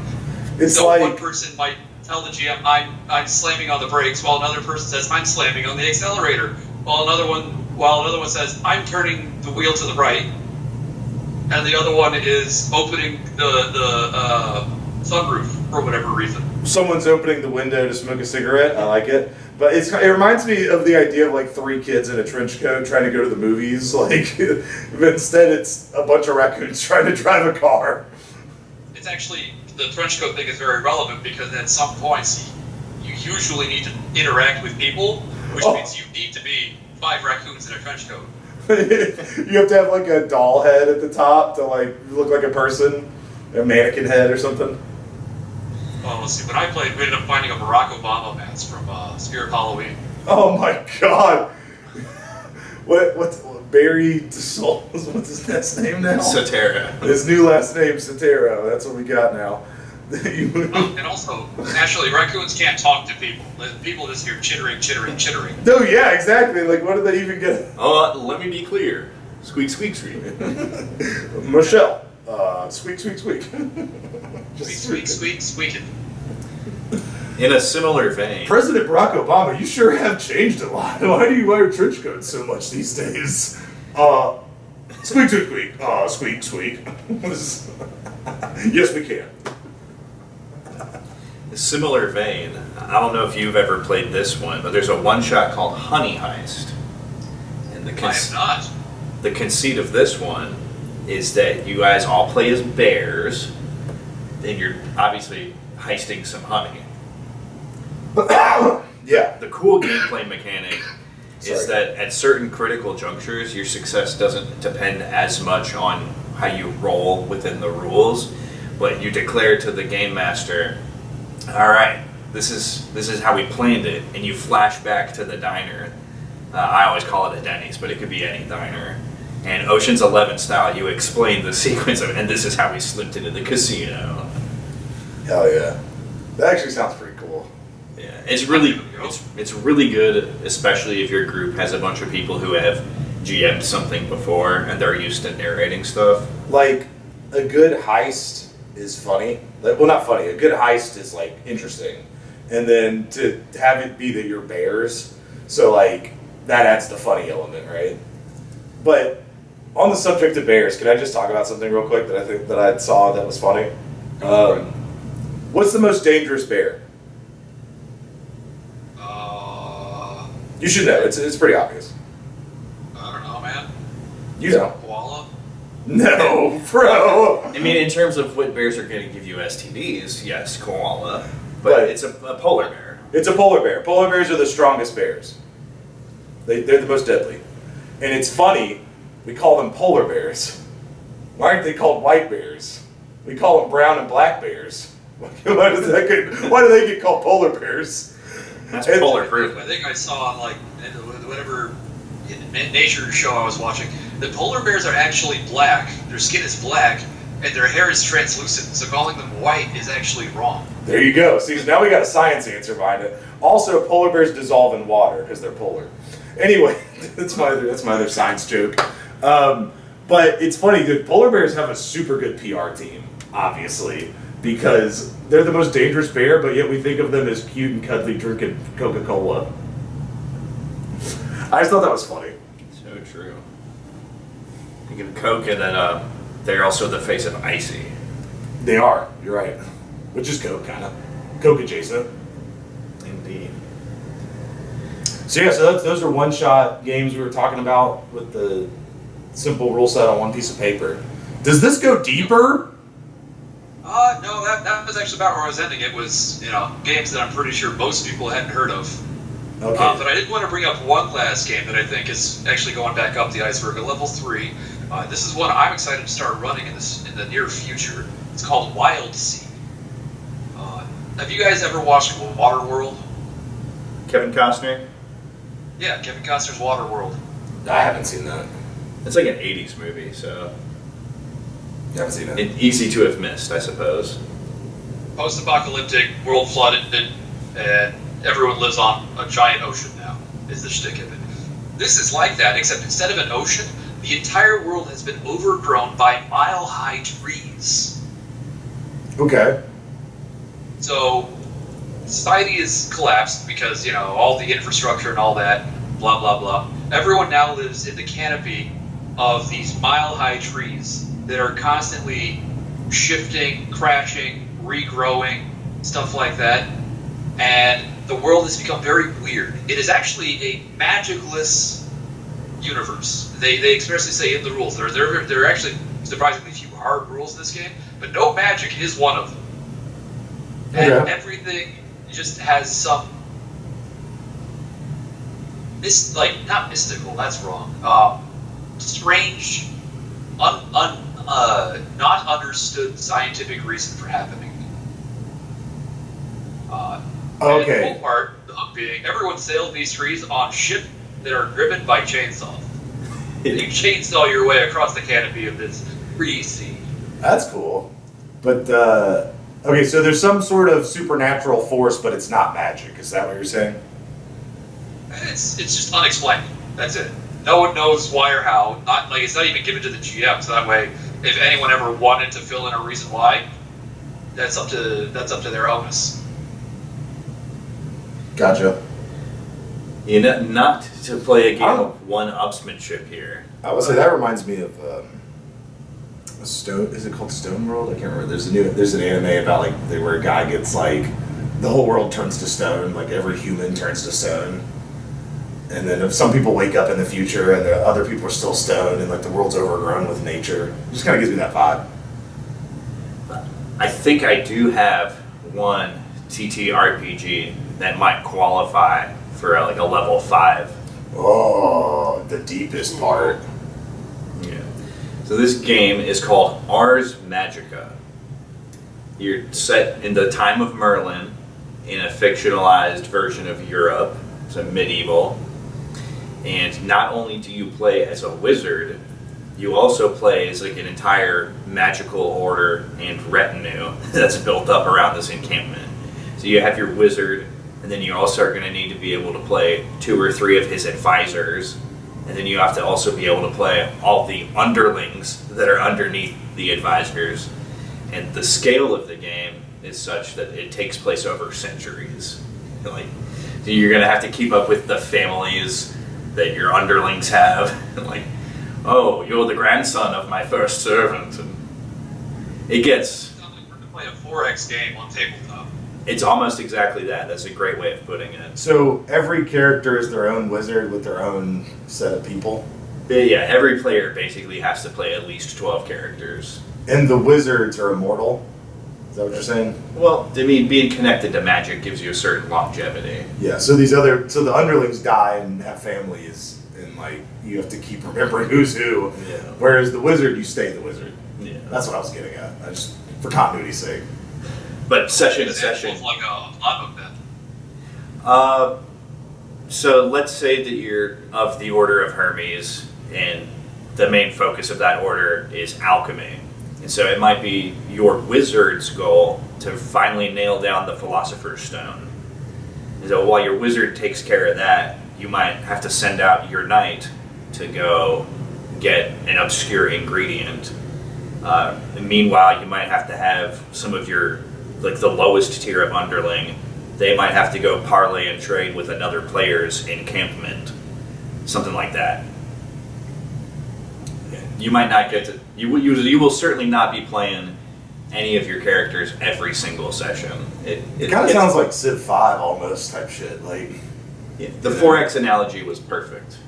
It's like one person might tell the GM, I'm slamming on the brakes, while another person says, I'm slamming on the accelerator, while another one says, I'm turning the wheel to the right, and the other one is opening the sunroof for whatever reason. someone's opening the window to smoke a cigarette. I like it. But it reminds me of the idea of like three kids in a trench coat trying to go to the movies. Like, but instead it's a bunch of raccoons trying to drive a car. It's actually, the trench coat thing is very relevant because at some points you usually need to interact with people, which means you need to be 5 raccoons in a trench coat. You have to have like a doll head at the top to like look like a person, a mannequin head or something. Well, let's see. When I played, we ended up finding a Barack Obama mask from Spirit Halloween. Oh my god! What's Barry DeSol? What's his last name now? Satara. His new last name, Satara. That's what we got now. And also, naturally, raccoons can't talk to people. People just hear chittering, chittering, chittering. No, yeah, exactly. Like, what do they even get? Let me be clear. Squeak, squeak, squeak. Michelle, squeak, squeak, squeak. Just squeak, squeak, squeaking. In a similar vein, President Barack Obama, you sure have changed a lot. Why do you wear trench coats so much these days? Squeak, squeak, squeak. Squeak, squeak. Yes, we can. similar vein, I don't know if you've ever played this one, but there's a one-shot called Honey Heist. And I have not. the conceit of this one is that you guys all play as bears, and you're obviously heisting some honey. Yeah. The cool gameplay mechanic is that at certain critical junctures, your success doesn't depend as much on how you roll within the rules, but you declare to the game master, all right, this is how we planned it, and you flash back to the diner. I always call it a Denny's, but it could be any diner. And Ocean's 11 style, you explain the sequence of it, and this is how we slipped into the casino. Hell yeah. That actually sounds pretty cool. Yeah, it's really good, especially if your group has a bunch of people who have GM'd something before and they're used to narrating stuff. Like, a good heist is funny. Like, well, not funny. A good heist is, like, interesting. And then to have it be that you're bears, so, like, that adds the funny element, right? But on the subject of bears, can I just talk about something real quick that I think that I saw that was funny? What's the most dangerous bear? You should know. It's pretty obvious. I don't know, man. You know. Koala? No, bro. I mean, in terms of what bears are going to give you STDs, yes, koala. But it's a polar bear. It's a polar bear. Polar bears are the strongest bears. They're the most deadly. And it's funny, we call them polar bears. Why aren't they called white bears? We call them brown and black bears. Why do they get called polar bears? That's polar proof. I think I saw on, like, whatever nature show I was watching, the polar bears are actually black. Their skin is black, and their hair is translucent. So calling them white is actually wrong. There you go. See, now we got a science answer behind it. Also, polar bears dissolve in water because they're polar. Anyway, that's my other science joke. But it's funny, the polar bears have a super good PR team, obviously, because they're the most dangerous bear, but yet we think of them as cute and cuddly drinking Coca-Cola. I just thought that was funny. So true. You give Coke, and then they're also the face of Icy. They are, you're right. Which is Coke, kind of. Coke adjacent. Indeed. So yeah, so those are one-shot games we were talking about with the simple rule set on one piece of paper. Does this go deeper? No, that was actually about where I was ending. It was, games that I'm pretty sure most people hadn't heard of. Okay. But I did want to bring up one last game that I think is actually going back up the iceberg at level 3. This is one I'm excited to start running in the near future. It's called Wild Sea. Have you guys ever watched Waterworld? Kevin Costner? Yeah, Kevin Costner's Waterworld. I haven't seen that. It's like an 80s movie, so I haven't seen it. Easy to have missed, I suppose. Post-apocalyptic, world flooded, and everyone lives on a giant ocean now, is the shtick of it. This is like that, except instead of an ocean, the entire world has been overgrown by mile-high trees. Okay. So, society is collapsed because, all the infrastructure and all that, blah, blah, blah. Everyone now lives in the canopy of these mile-high trees that are constantly shifting, crashing, regrowing, stuff like that. And the world has become very weird. It is actually a magicless universe. They expressly say in the rules, there are actually surprisingly few hard rules in this game, but no magic is one of them. And everything just has some not mystical, that's wrong. strange, not understood scientific reason for happening. Okay. And the cool part, the hook being, everyone sailed these trees on ships that are driven by chainsaws. You chainsaw your way across the canopy of this tree sea. That's cool. But, okay, so there's some sort of supernatural force, but it's not magic. Is that what you're saying? It's just unexplained. That's it. No one knows why or how. It's not even given to the GM, so that way, if anyone ever wanted to fill in a reason why, that's up to their onus. Gotcha. You know, not to play a game of one-upsmanship here. I would say that reminds me of a Stone. Is it called Stone World? I can't remember. There's an anime about where a guy gets the whole world turns to stone, every human turns to stone, and then if some people wake up in the future and the other people are still stone, and the world's overgrown with nature. It just kind of gives me that vibe. I think I do have one TTRPG that might qualify for a level 5. Oh, the deepest part. Yeah. So this game is called Ars Magica. You're set in the time of Merlin in a fictionalized version of Europe, so medieval. And not only do you play as a wizard, you also play as an entire magical order and retinue that's built up around this encampment. So you have your wizard, and then you also are going to need to be able to play 2 or 3 of his advisors, and then you have to also be able to play all the underlings that are underneath the advisors. And the scale of the game is such that it takes place over centuries. So you're going to have to keep up with the families that your underlings have. Oh, you're the grandson of my first servant. And it gets... Sounds like we're going to play a 4X game on tabletop. It's almost exactly that. That's a great way of putting it. So every character is their own wizard with their own set of people? Yeah, every player basically has to play at least 12 characters. And the wizards are immortal? Is that what you're saying? Well, I mean, being connected to magic gives you a certain longevity. Yeah, so the underlings die and have families, and you have to keep remembering who's who. Yeah. Whereas the wizard, you stay the wizard. Yeah. That's what I was getting at. For continuity's sake. But session to session. Like a plot book then. So let's say that you're of the Order of Hermes, and the main focus of that order is alchemy. And so it might be your wizard's goal to finally nail down the Philosopher's Stone. And so while your wizard takes care of that, you might have to send out your knight to go get an obscure ingredient. And meanwhile, you might have to have some of your, the lowest tier of underling, they might have to go parlay and trade with another player's encampment. Something like that. You might not get to... You will certainly not be playing any of your characters every single session. It kind of sounds like Civ 5 almost type shit. Yeah, the 4X analogy was perfect.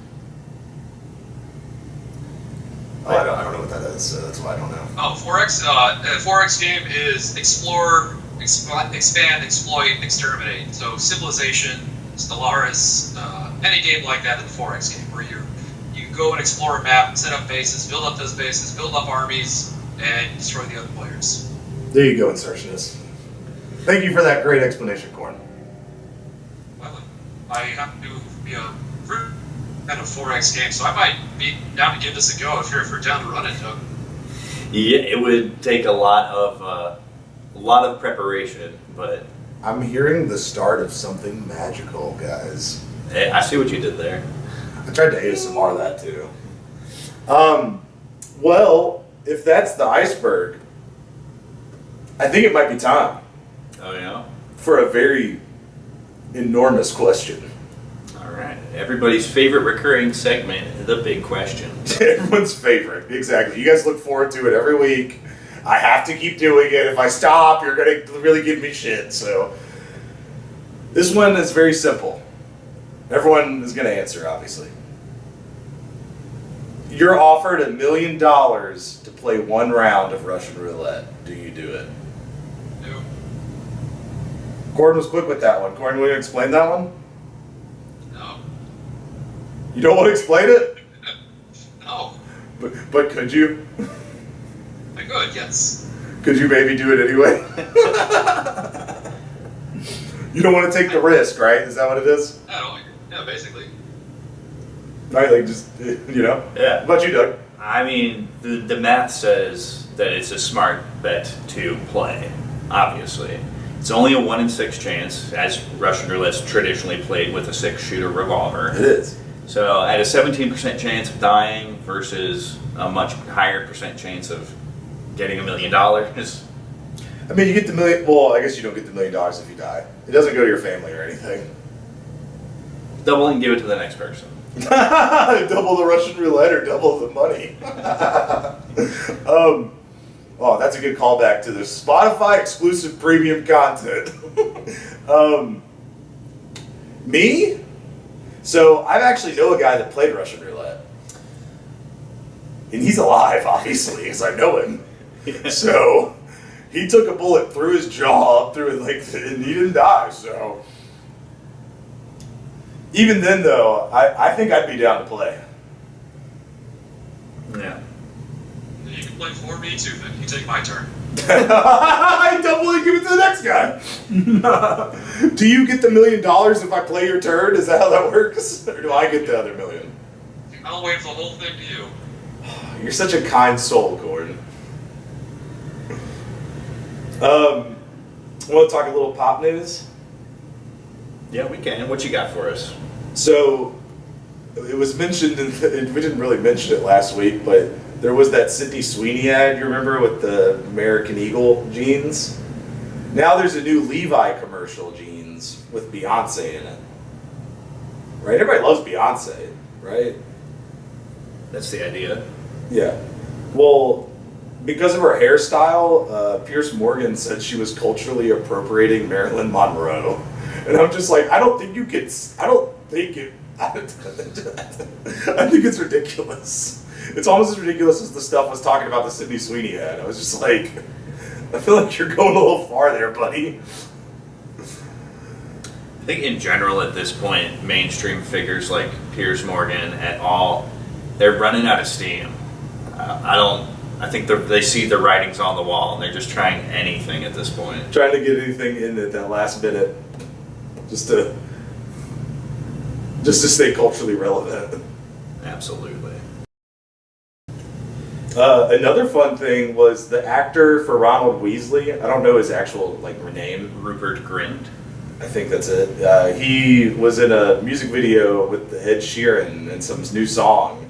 I don't know what that is, so that's why I don't know. Oh, 4X. 4X game is explore, expand, exploit, exterminate. So Civilization, Stellaris, any game like that in the 4X game where you go and explore a map, set up bases, build up those bases, build up armies, and destroy the other players. There you go, Insurrectionist. Thank you for that great explanation, Corn. Well, I happen to be a kind of 4X game, so I might be down to give this a go if you're down to run it, Doug. Yeah, it would take a lot of preparation, but I'm hearing the start of something magical, guys. hey, I see what you did there. I tried to ASMR that too. Well, if that's the iceberg, I think it might be time Oh yeah? for a very enormous question. Alright. Everybody's favorite recurring segment, the big question. Everyone's favorite, exactly. You guys look forward to it every week. I have to keep doing it. If I stop, you're going to really give me shit. So this one is very simple. Everyone is going to answer, obviously. You're offered $1 million to play one round of Russian roulette. Do you do it? No. Gordon was quick with that one. Gordon, will you explain that one? No. You don't want to explain it? No. But could you? I could, yes. Could you maybe do it anyway? You don't want to take the risk, right? Is that what it is? I don't. Yeah, basically. Right, like just, you know? Yeah. What about you, Doug? I mean, the math says that it's a smart bet to play, obviously. It's only a 1 in 6 chance, as Russian roulette's traditionally played with a 6-shooter revolver. It is. So at a 17% chance of dying versus a much higher percent chance of getting $1 million. I mean, you get the million. Well, I guess you don't get the $1 million if you die. It doesn't go to your family or anything. Double and give it to the next person. Double the Russian roulette or double the money. Oh, that's a good callback to the Spotify exclusive premium content. Me? So I actually know a guy that played Russian roulette. And he's alive, obviously, because I know him. So he took a bullet through his jaw, up through it, and he didn't die. So even then, though, I think I'd be down to play. Yeah. You can play for me too. Then you take my turn. I double and give it to the next guy. Do you get the $1 million if I play your turn? Is that how that works, or do I get the other $1 million? I'll wait for the whole thing to you. You're such a kind soul, Gordon. Want to talk a little pop news? Yeah, we can. What you got for us? So, it was mentioned, we didn't really mention it last week, but there was that Sydney Sweeney ad, you remember, with the American Eagle jeans? Now there's a new Levi commercial jeans with Beyonce in it. Right? Everybody loves Beyonce, right? That's the idea. Yeah. Well, because of her hairstyle, Pierce Morgan said she was culturally appropriating Marilyn Monroe. And I'm just like, I think it's ridiculous. It's almost as ridiculous as the stuff I was talking about the Sydney Sweeney ad. I was just like, I feel like you're going a little far there, buddy. I think in general at this point, mainstream figures like Piers Morgan et al., they're running out of steam. I think they see the writings on the wall and they're just trying anything at this point. Trying to get anything in at that last minute, just to stay culturally relevant. Absolutely. Another fun thing was the actor for Ronald Weasley. I don't know his actual name. Rupert Grint. I think that's it. He was in a music video with Ed Sheeran and some new song,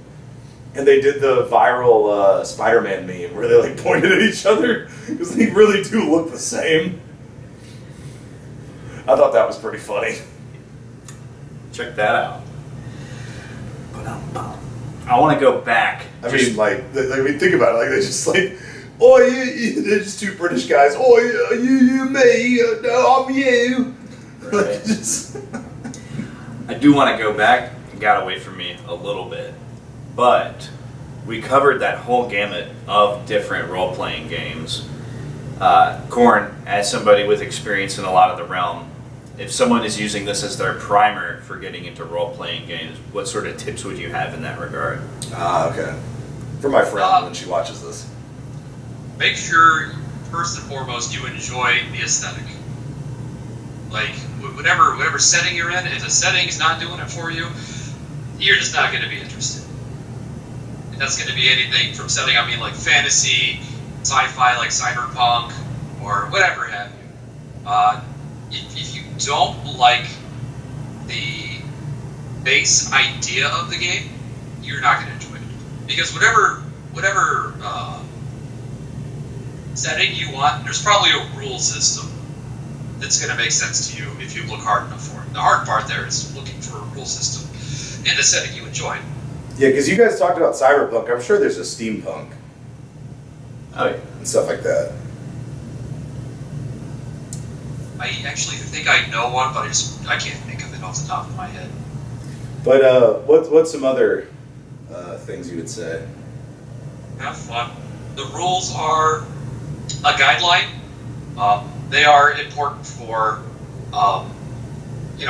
and they did the viral Spider-Man meme where they pointed at each other because they really do look the same. I thought that was pretty funny. Check that out. I want to go back. I mean, think about it. They just oh, they're just two British guys. Oh, you, me. No, I'm you. Right. I do want to go back. It got away from me a little bit, but we covered that whole gamut of different role-playing games. Corn, as somebody with experience in a lot of the realm, if someone is using this as their primer for getting into role-playing games, what sort of tips would you have in that regard? Okay. For my friend when she watches this. Make sure, first and foremost, you enjoy the aesthetic. Whatever setting you're in, if the setting is not doing it for you, you're just not going to be interested. And that's going to be anything from setting, fantasy, sci-fi, like cyberpunk, or whatever have you. If you don't like the base idea of the game, you're not going to enjoy it. Because whatever setting you want, there's probably a rule system that's going to make sense to you if you look hard enough for it. The hard part there is looking for a rule system in the setting you enjoy. Yeah, because you guys talked about cyberpunk. I'm sure there's a steampunk. Oh, yeah. And stuff like that. I actually think I know one, but I can't think of it off the top of my head. But what's some other things you would say? Have fun. The rules are a guideline. They are important for,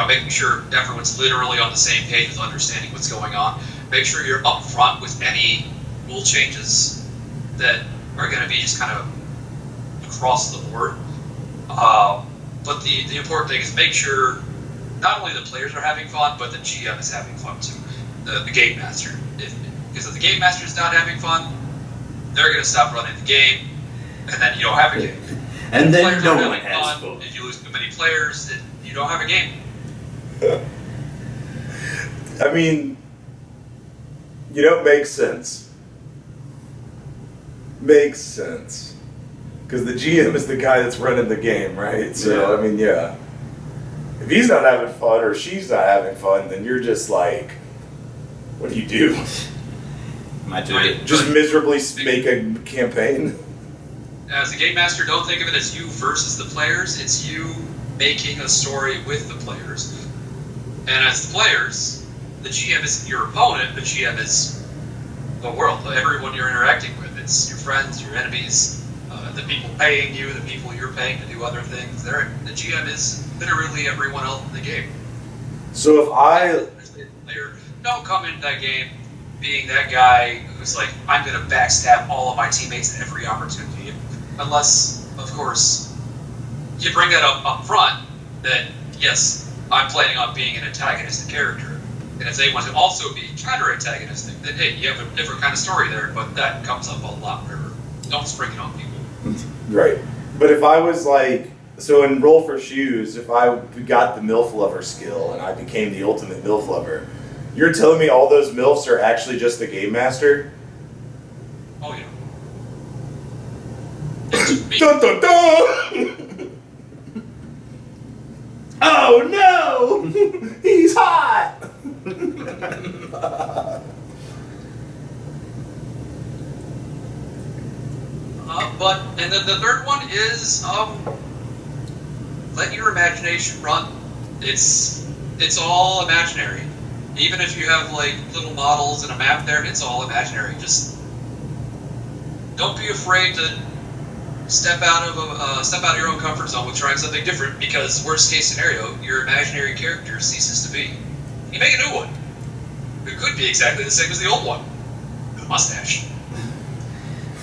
making sure everyone's literally on the same page with understanding what's going on. Make sure you're upfront with any rule changes that are going to be just kind of across the board. But the important thing is make sure not only the players are having fun, but the GM is having fun too. The game master. Because if the game master is not having fun, they're going to stop running the game, and then you don't have a game. And then Players no aren't one having has fun. fun. If you lose too many players, then you don't have a game. I mean, you know, it makes sense. Makes sense. Because the GM is the guy that's running the game, right? So, Yeah. I mean, yeah. If he's not having fun or she's not having fun, then you're just like, what do you do? Imagine Just miserably make a campaign? As a game master, don't think of it as you versus the players. It's you making a story with the players. And as the players, the GM isn't your opponent. The GM is the world, everyone you're interacting with. It's your friends, your enemies, the people paying you, the people you're paying to do other things. The GM is literally everyone else in the game. So if I... Don't come into that game being that guy who's like, I'm going to backstab all of my teammates at every opportunity. Unless, of course, you bring that up front, that, yes, I'm planning on being an antagonistic character. And if they want to also be counter-antagonistic, then, hey, you have a different kind of story there, but that comes up a lot rarer. Don't spring it on people. Right. But if I was like... So in Roll for Shoes, if I got the MILF Lover skill and I became the ultimate MILF Lover, you're telling me all those MILFs are actually just the Game Master? Oh, yeah. Dun dun dun! Oh no! He's hot! And then the third one is let your imagination run. It's all imaginary. Even if you have like little models and a map there, it's all imaginary. Just don't be afraid to step out of your own comfort zone with trying something different. Because worst case scenario, your imaginary character ceases to be. You make a new one. It could be exactly the same as the old one. With a mustache.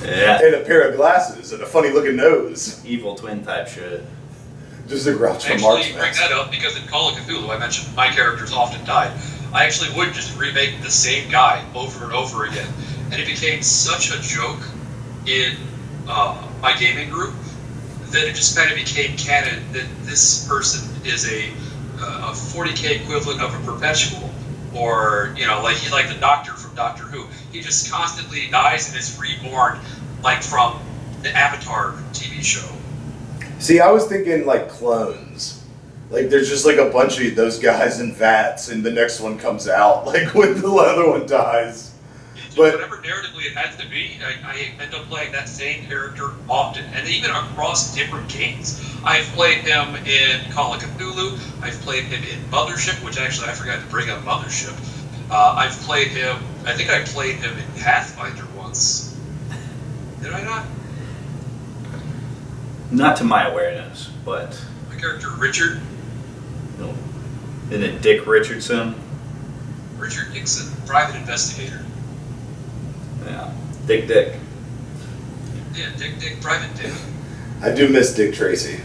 Yeah. And a pair of glasses and a funny looking nose. Evil twin type shit. Just a Groucho I Marx actually bring mask. that up because in Call of Cthulhu, I mentioned my characters often died. I actually would just remake the same guy over and over again, and it became such a joke in my gaming group that it just kind of became canon that this person is a 40k equivalent of a perpetual, or like the Doctor from Doctor Who. He just constantly dies and is reborn, like from the Avatar TV show. See, I was thinking like clones. Like there's just like a bunch of those guys in vats and the next one comes out, like when the other one dies. But whatever narratively it has to be, I end up playing that same character often, and even across different games. I've played him in Call of Cthulhu, I've played him in Mothership, which actually I forgot to bring up Mothership. I've played him, I think I played him in Pathfinder once. Did I not? Not to my awareness, but... My character Richard. No. Isn't it Dick Richardson? Richard Nixon, private investigator. Yeah. Dick. Yeah, Dick, Private Dick. I do miss Dick Tracy.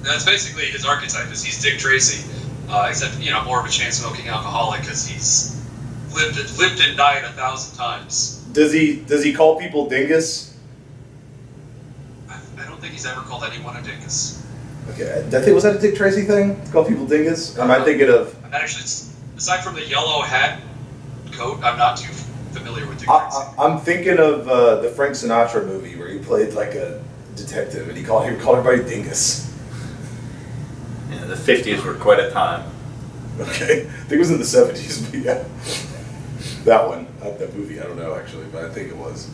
That's basically his archetype, is he's Dick Tracy. Except, more of a chain-smoking alcoholic, because he's lived and died 1,000 times. Does he call people dingus? I don't think he's ever called anyone a dingus. Okay, was that a Dick Tracy thing? To call people dingus? Or am I thinking of... Actually, aside from the yellow hat coat, I'm not too familiar with Dick Tracy. I'm thinking of the Frank Sinatra movie where he played like a detective and he called everybody dingus. Yeah, the 50s were quite a time. Okay, I think it was in the 70s, but yeah. That one, that movie, I don't know actually, but I think it was.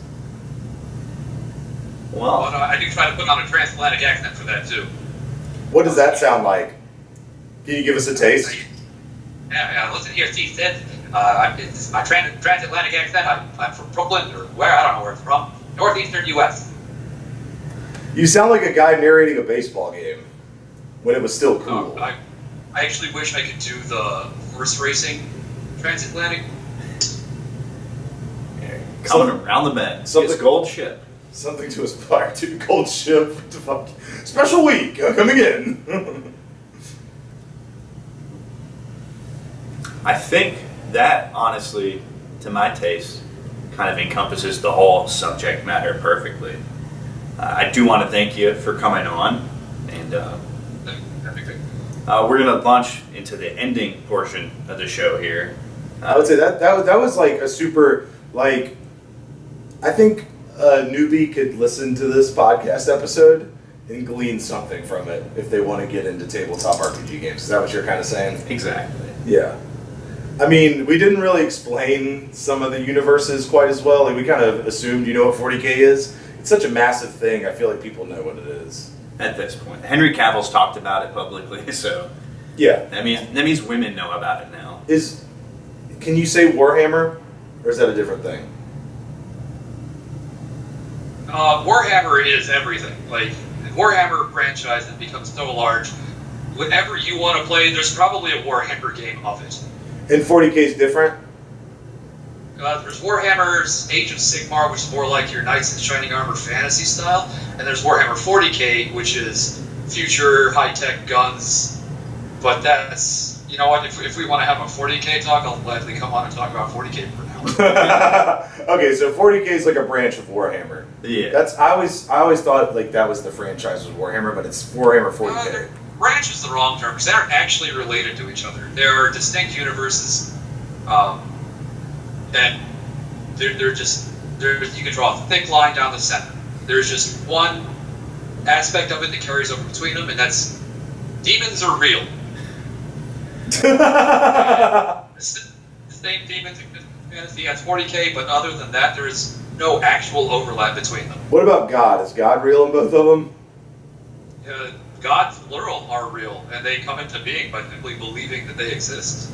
Well, But I do try to put on a transatlantic accent for that, too. What does that sound like? Can you give us a taste? Yeah, listen here, Steve said, it's my transatlantic accent. I'm from Brooklyn, or where, I don't know where it's from. Northeastern U.S. You sound like a guy narrating a baseball game when it was still cool. I actually wish I could do the horse racing transatlantic. Coming around the bend. It's gold ship. Something to aspire to. Gold ship. Special week coming in. I think that, honestly, to my taste, kind of encompasses the whole subject matter perfectly. I do want to thank you for coming on, and we're going to launch into the ending portion of the show here. I would say that was like a super, like, I think a newbie could listen to this podcast episode and glean something from it if they want to get into tabletop RPG games. Is that what you're kind of saying? Exactly. Yeah. I mean, we didn't really explain some of the universes quite as well. Like, we kind of assumed you know what 40K is. It's such a massive thing. I feel like people know what it is. At this point. Henry Cavill's talked about it publicly, so... Yeah. That means women know about it now. Can you say Warhammer? Or is that a different thing? Warhammer is everything. Like, the Warhammer franchise has become so large. Whenever you want to play, there's probably a Warhammer game of it. And 40K is different? There's Warhammer's Age of Sigmar, which is more like your Knights in Shining Armor fantasy style, and there's Warhammer 40K, which is future high-tech guns. But that's, you know what, if we want to have a 40K talk, I'll gladly come on and talk about 40K for now. Okay, so 40K is like a branch of Warhammer. Yeah. I always thought like that was the franchise was Warhammer, but it's Warhammer 40K. Branch is the wrong term, because they aren't actually related to each other. There are distinct universes, and they're just, you can draw a thick line down the center. There's just one aspect of it that carries over between them, and that's demons are real. Distinct demons exist in fantasy as 40K, but other than that, there's no actual overlap between them. What about God? Is God real in both of them? Gods, plural, are real, and they come into being by simply believing that they exist.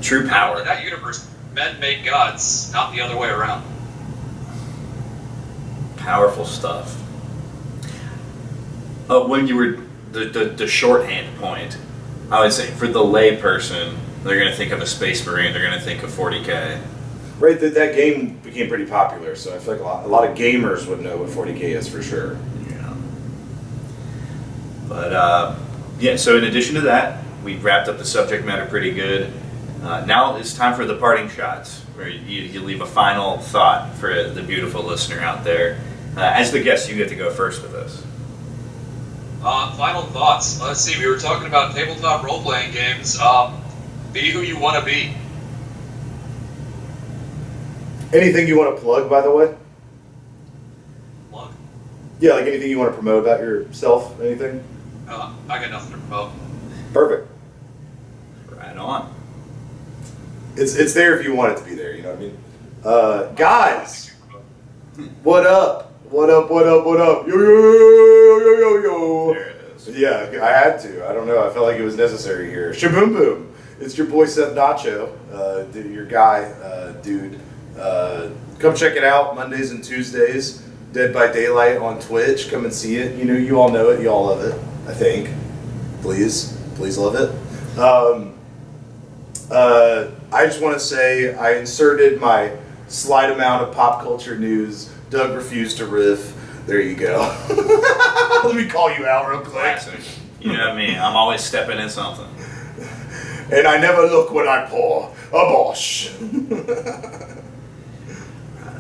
True power. In that universe, men make gods, not the other way around. Powerful stuff. When you were the shorthand point, I would say for the lay person, they're going to think of a Space Marine. They're going to think of 40K. Right, that game became pretty popular, so I feel like a lot of gamers would know what 40K is for sure. Yeah. But yeah. So in addition to that, we wrapped up the subject matter pretty good. Now it's time for the parting shots, where you leave a final thought for the beautiful listener out there. As the guest, you get to go first with us. Final thoughts. Let's see, we were talking about tabletop role-playing games. Be who you want to be. Anything you want to plug, by the way? Plug? Yeah, like anything you want to promote about yourself? Anything? I got nothing to promote. Perfect. Right on. It's there if you want it to be there, you know what I mean? Guys! What up? What up, what up, what up? Yo, yo, yo, yo, yo, yo. There it is. Yeah, I had to. I don't know. I felt like it was necessary here. Shaboom boom. It's your boy Seth Nacho, your guy, dude. Come check it out Mondays and Tuesdays. Dead by Daylight on Twitch. Come and see it. You know, you all know it. You all love it. I think. Please love it. I just want to say I inserted my slight amount of pop culture news. Doug refused to riff. There you go. Let me call you out real quick. Classic. You know what I mean? I'm always stepping in something. And I never look when I pour a Bosch.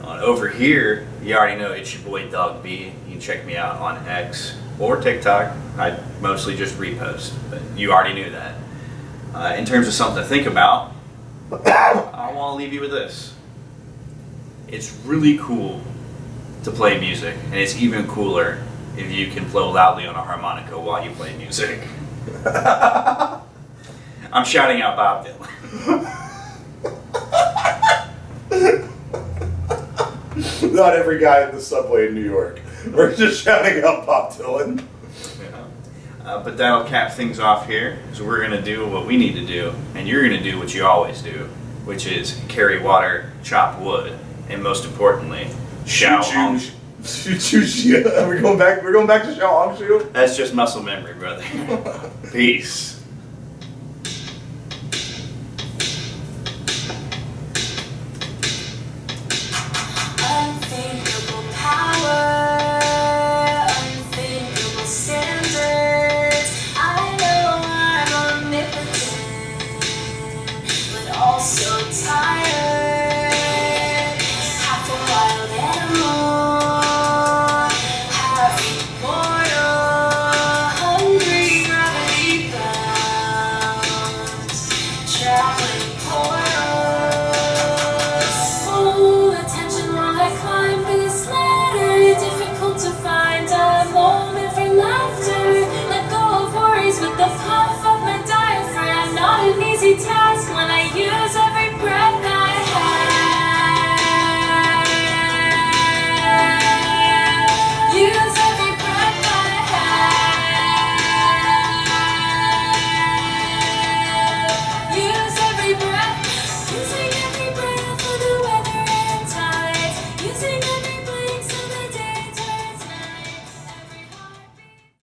Over here, you already know it's your boy Doug B. You can check me out on X or TikTok. I mostly just repost, but you already knew that. In terms of something to think about, I want to leave you with this. It's really cool to play music, and it's even cooler if you can blow loudly on a harmonica while you play music. I'm shouting out Bob Dylan. Not every guy in the subway in New York. We're just shouting out Bob Dylan. Yeah. But that'll cap things off here. So we're going to do what we need to do, and you're going to do what you always do, which is carry water, chop wood, and most importantly, Xiao Hong. We're going back to Xiao Hong. That's just muscle memory, brother. Peace.